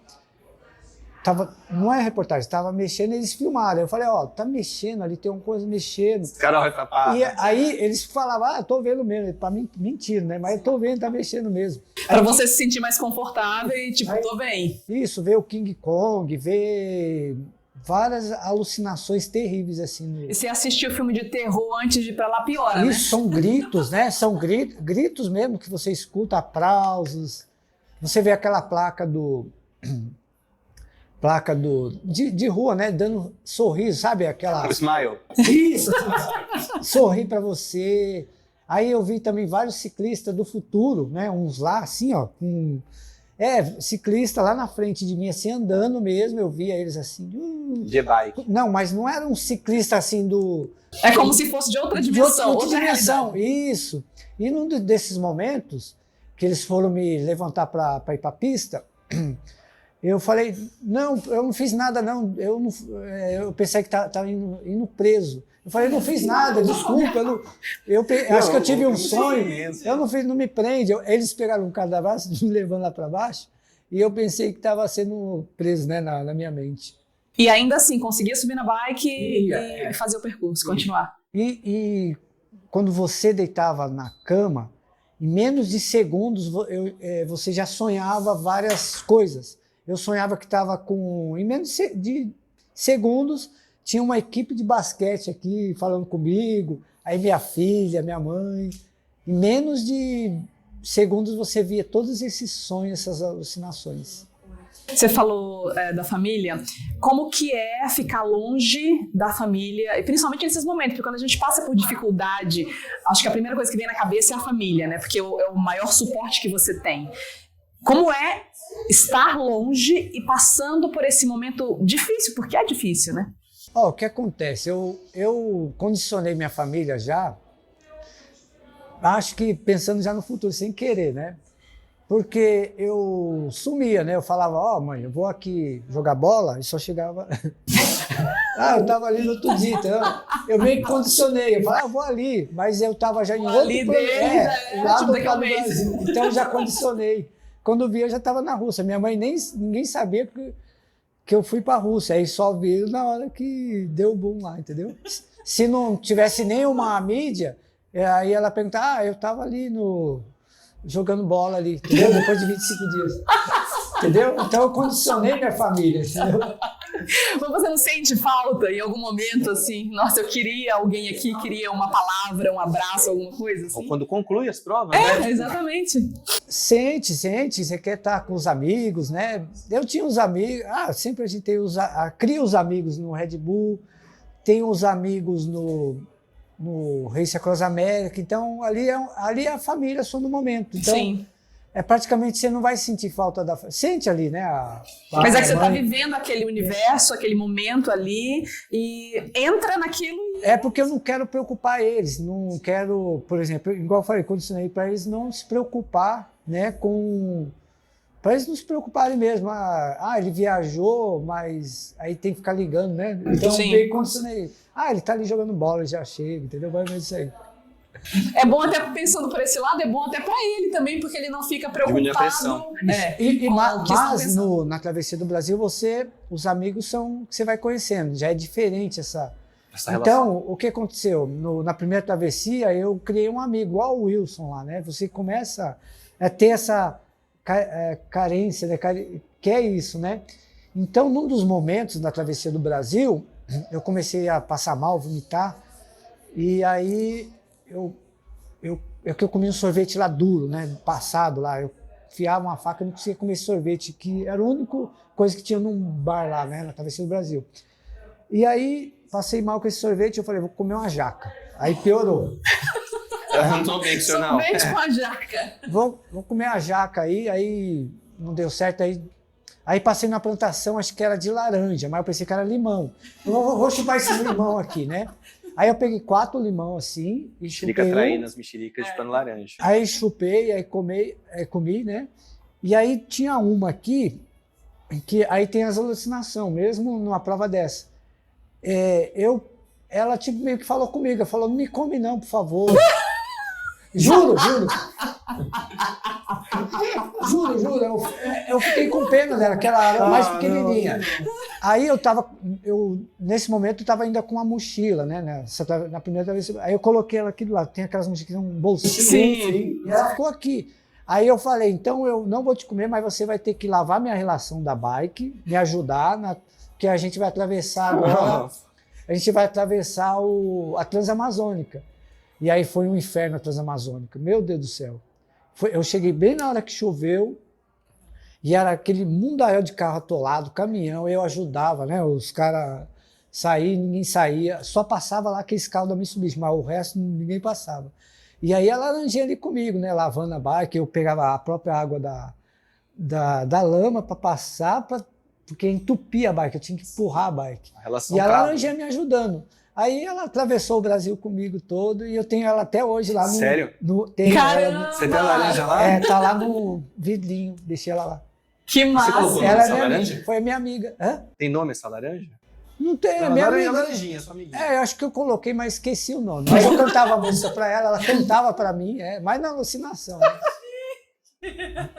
não é reportagem, estava mexendo, eles filmaram. Eu falei, ó, tá mexendo ali, tem uma coisa mexendo. Carol, E aí eles falavam, tô vendo mesmo. Para mim, mentira, né? Mas eu tô vendo, tá mexendo mesmo. Pra você se sentir mais confortável e tipo, tô bem. Isso, ver o King Kong, ver várias alucinações terríveis, assim. E você assistiu o filme de terror antes de ir pra lá, piora, né? Isso, são gritos, né? São gritos mesmo que você escuta, aplausos. Você vê aquela placa de rua, né? Dando sorriso, sabe? Aquela... Smile. Isso! Sorrir para você. Aí eu vi também vários ciclistas do futuro, né? Uns lá, assim, ó. Ciclista lá na frente de mim, assim, andando mesmo. Eu via eles assim... G-Bike. Não, mas não era um ciclista assim do... É como se fosse de outra dimensão. Outra dimensão, isso. E num desses momentos que eles foram me levantar para ir para a pista, eu falei, não, eu não fiz nada não, eu pensei que estava indo preso. Eu falei, não fiz nada, desculpa, acho que eu tive um sonho, eu não fiz, não me prende. Eles pegaram um cara da base, me levando lá para baixo, e eu pensei que estava sendo preso, né, na minha mente. E ainda assim, conseguia subir na bike e fazer o percurso, continuar. E quando você deitava na cama, em menos de segundos você já sonhava várias coisas. Eu sonhava que estava com... Em menos de segundos, tinha uma equipe de basquete aqui falando comigo, aí minha filha, minha mãe. Em menos de segundos você via todos esses sonhos, essas alucinações. Você falou da família. Como que é ficar longe da família, e principalmente nesses momentos, porque quando a gente passa por dificuldade, acho que a primeira coisa que vem na cabeça é a família, né? Porque é o maior suporte que você tem. Como é estar longe e passando por esse momento difícil, porque é difícil, né? O que acontece? Eu condicionei minha família já, acho que pensando já no futuro, sem querer, né? Porque eu sumia, né? Eu falava, mãe, eu vou aqui jogar bola, e só chegava... eu estava ali no outro dia, então eu meio que condicionei. Eu falava, eu vou ali, mas eu estava já em outro lá do Brasil. Então eu já condicionei. Quando eu vi, eu já estava na Rússia. Minha mãe ninguém sabia que eu fui para a Rússia. Aí só viram na hora que deu o boom lá, entendeu? Se não tivesse nenhuma mídia, aí ela perguntava, eu estava ali jogando bola ali, entendeu? Depois de 25 dias. Entendeu? Então eu condicionei minha família, entendeu? Mas você não sente falta em algum momento, assim? Nossa, eu queria alguém aqui, queria uma palavra, um abraço, alguma coisa assim? Ou quando conclui as provas, né? Exatamente. Sente, você quer estar com os amigos, né? Eu tinha uns amigos, sempre a gente tem cria os amigos no Red Bull, tem os amigos no Race Across America, então ali é a família só no momento. Então, Sim. praticamente você não vai sentir falta da... Sente ali, né? Mas é que você está vivendo aquele universo, aquele momento ali e entra naquilo. É porque eu não quero preocupar eles, não quero, por exemplo, igual eu falei, condicionei para eles não se preocupar, né, para eles não se preocuparem mesmo. Ele viajou, mas aí tem que ficar ligando, né? Então eu condicionei. Ele tá ali jogando bola, já chega, entendeu? Vai ver isso aí. É bom até pensando por esse lado, é bom até para ele também, porque ele não fica preocupado. Diminui a pressão. Mas na Travessia do Brasil, os amigos são que você vai conhecendo, já é diferente essa relação. Então, o que aconteceu? Na primeira travessia, eu criei um amigo, igual o Wilson lá, né? Você começa a ter essa carência, né? Que é isso, né? Então, num dos momentos da Travessia do Brasil, eu comecei a passar mal, vomitar, e aí eu comi um sorvete lá duro, né? Passado lá, eu enfiava uma faca e não conseguia comer esse sorvete, que era a única coisa que tinha num bar lá, né? Na Travessia do Brasil. E aí, passei mal com esse sorvete, eu falei, vou comer uma jaca. Aí piorou. Eu não tô bem, senhor, sorvete com a jaca. Vou comer a jaca aí não deu certo, aí passei na plantação, acho que era de laranja, mas eu pensei que era limão. Eu vou chupar esse limão aqui, né? Aí eu peguei 4 limão assim e chupei. Mexerica traindo as mexericas de pano laranja. Aí chupei, aí comi, né? E aí tinha uma aqui, que aí tem as alucinações, mesmo numa prova dessa. Ela tipo meio que falou comigo, ela falou, não me come não, por favor. Juro. Juro. Eu fiquei com pena dela, que ela era mais pequenininha. Aí nesse momento, eu estava ainda com uma mochila, né? Na primeira vez. Aí eu coloquei ela aqui do lado, tem aquelas mochilas, um bolsinho. Sim. E ela ficou aqui. Aí eu falei, então eu não vou te comer, mas você vai ter que lavar minha relação da bike, me ajudar, que a gente vai atravessar agora. A gente vai atravessar a Transamazônica. E aí foi um inferno a Transamazônica. Meu Deus do céu. Eu cheguei bem na hora que choveu e era aquele mundaréu de carro atolado, caminhão, eu ajudava, né? Os caras saíam, ninguém saía, só passava lá aqueles carros da Mitsubishi, mas o resto ninguém passava. E aí a laranjinha ali comigo, né? Lavando a bike, eu pegava a própria água da lama para passar, porque entupia a bike, eu tinha que empurrar a bike. E a laranjinha me ajudando. Aí ela atravessou o Brasil comigo todo e eu tenho ela até hoje lá no... Sério? Caramba! Você tem a laranja lá? Tá lá no vidrinho, deixei ela lá. Que massa! Você colocou Ela essa laranja? foi minha amiga. Hã? Tem nome essa laranja? Não tem, é minha amiga. Laranjinha, sua amiguinha. Eu acho que eu coloquei, mas esqueci o nome. Mas eu cantava a música pra ela cantava pra mim, mas na alucinação. Né?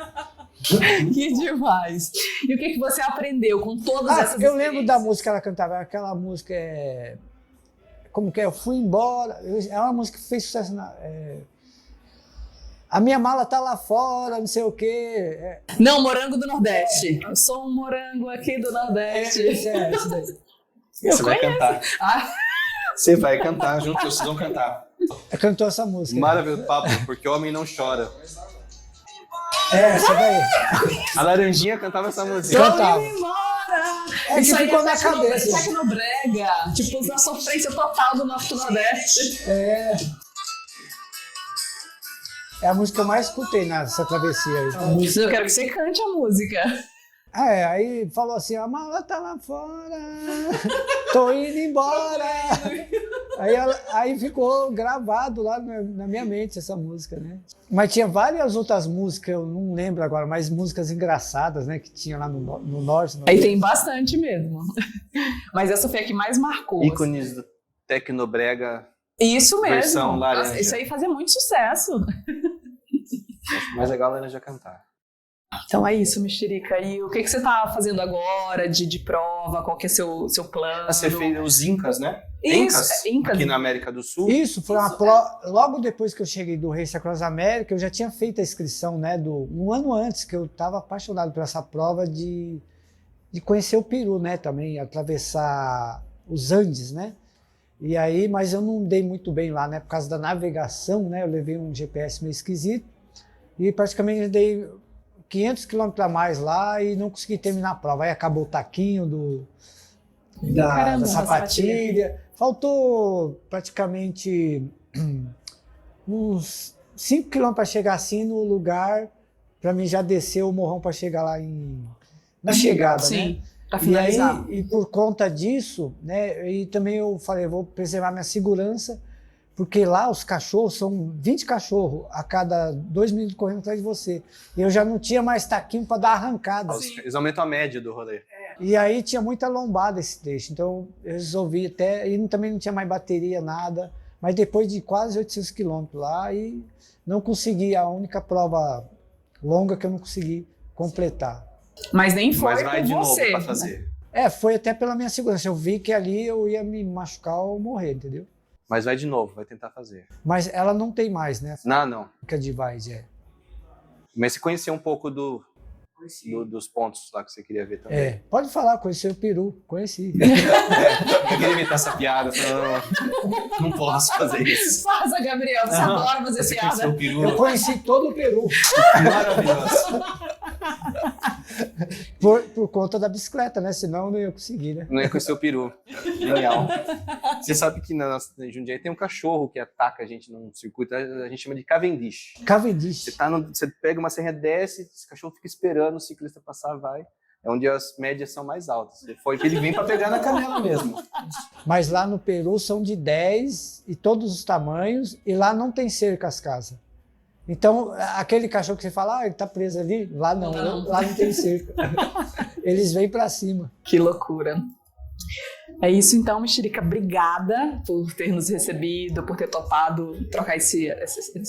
Que demais! E o que você aprendeu com todas essas Eu lembro da música que ela cantava, aquela música como que é? Eu fui embora. É uma música que fez sucesso a minha mala tá lá fora, não sei o quê. Não, Morango do Nordeste. Eu sou um morango aqui do Nordeste. Esse daí. Você vai cantar. Ah. Você vai cantar junto, vocês vão cantar. Cantou essa música. Maravilhoso, papo, porque homem não chora. Essa daí. A laranjinha cantava essa música. Cantava. Isso que aí ficou na cabeça. Tecnobrega. Tipo, a sofrência total do nosso Nordeste. É a música que eu mais escutei nessa travessia aí. Eu quero que você cante a música. Aí falou assim, a mala tá lá fora, tô indo embora. Aí ficou gravado lá na minha mente essa música, né? Mas tinha várias outras músicas, eu não lembro agora, mas músicas engraçadas, né? Que tinha lá no Norte. Aí tem bastante mesmo. Mas essa foi a que mais marcou. Ícones do Tecnobrega. Isso mesmo. Versão laranja. Isso aí fazia muito sucesso. Acho mais legal a laranja cantar. Então é isso, Mexerica. E o que você está fazendo agora de prova? Qual que é seu plano? Você fez os Incas, né? Isso, Incas. Aqui na América do Sul. Isso, foi uma prova. Logo depois que eu cheguei do Race Across America, eu já tinha feito a inscrição, né? Um ano antes, que eu estava apaixonado por essa prova de conhecer o Peru, né? Também, atravessar os Andes, né? E aí, mas eu não dei muito bem lá, né? Por causa da navegação, né? Eu levei um GPS meio esquisito e praticamente dei 500 quilômetros a mais lá e não consegui terminar a prova. Aí acabou o taquinho da sapatilha. Faltou praticamente uns 5 quilômetros para chegar assim no lugar, para mim já descer o morrão para chegar lá na chegada, sim, né? para finalizar. E por conta disso, né? E também eu falei, vou preservar minha segurança, porque lá os cachorros são 20 cachorros a cada 2 minutos correndo atrás de você. E eu já não tinha mais taquinho para dar arrancada. Eles aumentam a média do rolê. E aí tinha muita lombada esse trecho, então eu resolvi até, e também não tinha mais bateria, nada, mas depois de quase 800 quilômetros lá, e não consegui, a única prova longa que eu não consegui completar. Mas nem foi Mas vai com de você, novo para né? fazer. Foi até pela minha segurança, eu vi que ali eu ia me machucar ou morrer, entendeu? Mas vai de novo, vai tentar fazer. Mas ela não tem mais, né? Não. Fica de Divide, Mas você conheceu um pouco dos pontos lá que você queria ver também. Pode falar, conheci o Peru, conheci. Eu queria imitar essa piada, não posso fazer isso. Faça, Gabriel, você adora fazer Você piada. conheceu o Peru? Eu conheci todo o Peru. Maravilhoso. Por conta da bicicleta, né? Senão eu não ia conseguir, né? Não ia conhecer o Peru. Genial. Você sabe que na nossa Jundiaí tem um cachorro que ataca a gente num circuito, a gente chama de Cavendish. Cavendish. Você pega uma serra, desce, esse cachorro fica esperando o ciclista passar, vai. É onde as médias são mais altas. Foi que ele vem para pegar na canela mesmo. Mas lá no Peru são de 10 e todos os tamanhos, e lá não tem cerca as casas. Então, aquele cachorro que você fala, ele tá preso ali, lá não, lá não tem cerca. Eles vêm para cima. Que loucura. É isso então, Mexerica, obrigada por ter nos recebido, por ter topado trocar esse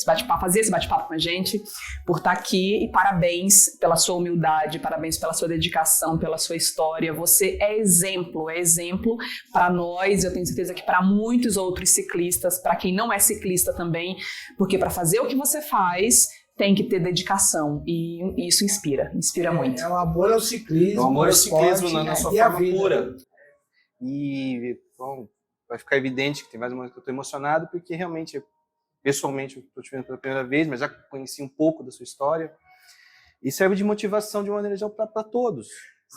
bate-papo, fazer esse bate-papo com a gente, por estar aqui, e parabéns pela sua humildade, parabéns pela sua dedicação, pela sua história. Você é exemplo para nós, eu tenho certeza que para muitos outros ciclistas, para quem não é ciclista também, porque para fazer o que você faz, tem que ter dedicação, e isso inspira muito. É o amor ao ciclismo. O amor ao ciclismo esporte, na sua e a forma vida. pura. E bom, vai ficar evidente que tem mais uma vez que eu estou emocionado, porque realmente, pessoalmente, eu estou te vendo pela primeira vez, mas já conheci um pouco da sua história, e serve de motivação de uma maneira geral para todos,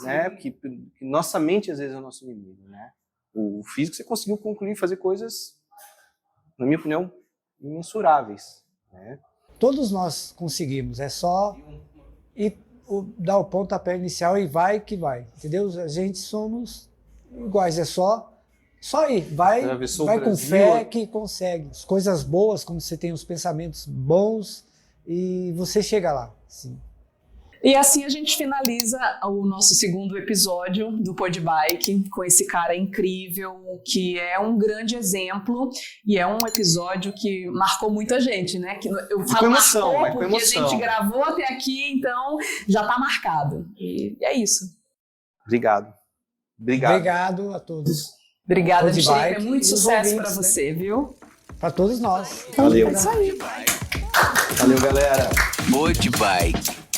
né? Porque nossa mente às vezes é o nosso inimigo, né? O físico você conseguiu concluir, fazer coisas, na minha opinião, imensuráveis, né? Todos nós conseguimos, é só dar o pontapé inicial e vai que vai, entendeu? A gente somos iguais, é só ir, vai com fé que consegue. As coisas boas, quando você tem os pensamentos bons, e você chega lá, sim. E assim a gente finaliza o nosso segundo episódio do Pod Bike com esse cara incrível, que é um grande exemplo, e é um episódio que marcou muita gente, né? Que eu falo emoção, marcou porque emoção. a gente gravou até aqui, então já tá marcado. E é isso. Obrigado Obrigado a todos. Obrigada, Pod Mexerica. Bike, Muito e os sucesso ouvintes, para você, viu? Para todos nós. Valeu. É isso aí. Valeu, galera. Pod Bike.